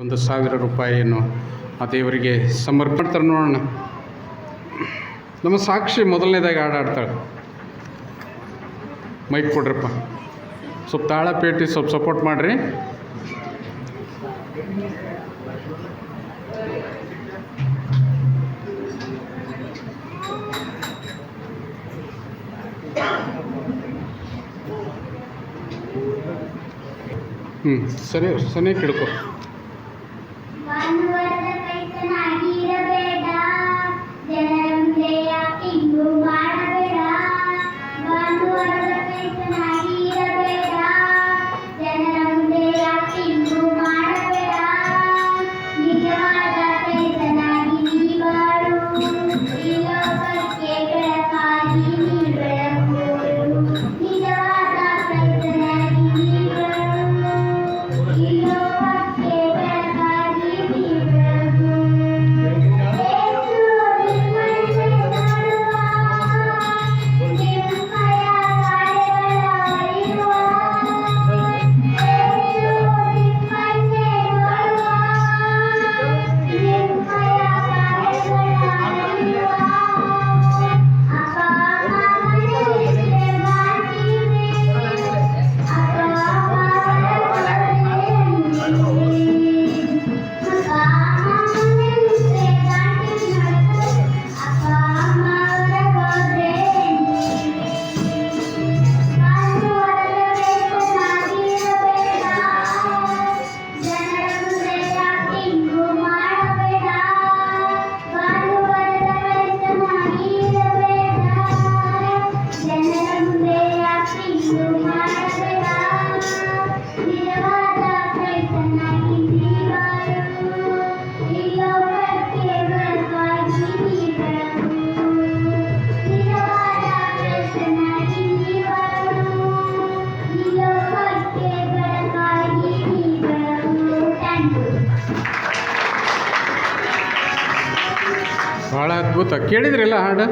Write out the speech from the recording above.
1,000 ರೂಪಾಯಿಯನ್ನು ಆ ದೇವರಿಗೆ ಸಮರ್ಪಿಸ್ತಾರೆ. ನೋಡೋಣ, ನಮ್ಮ ಸಾಕ್ಷಿ ಮೊದಲನೇದಾಗಿ ಆಡ್ತಾಳೆ. ಮೈಕ್ ಕೊಡ್ರಪ್ಪ, ಸ್ವಲ್ಪ ತಾಳ ಪೇಟಿ ಸ್ವಲ್ಪ ಸಪೋರ್ಟ್ ಮಾಡಿರಿ. ಸರಿ ಸನಿ ಹಿಡ್ಕೊ. ಭಾಳ ಅದ್ಭುತ. ಕೇಳಿದ್ರಲ್ಲ ಹಾಡು?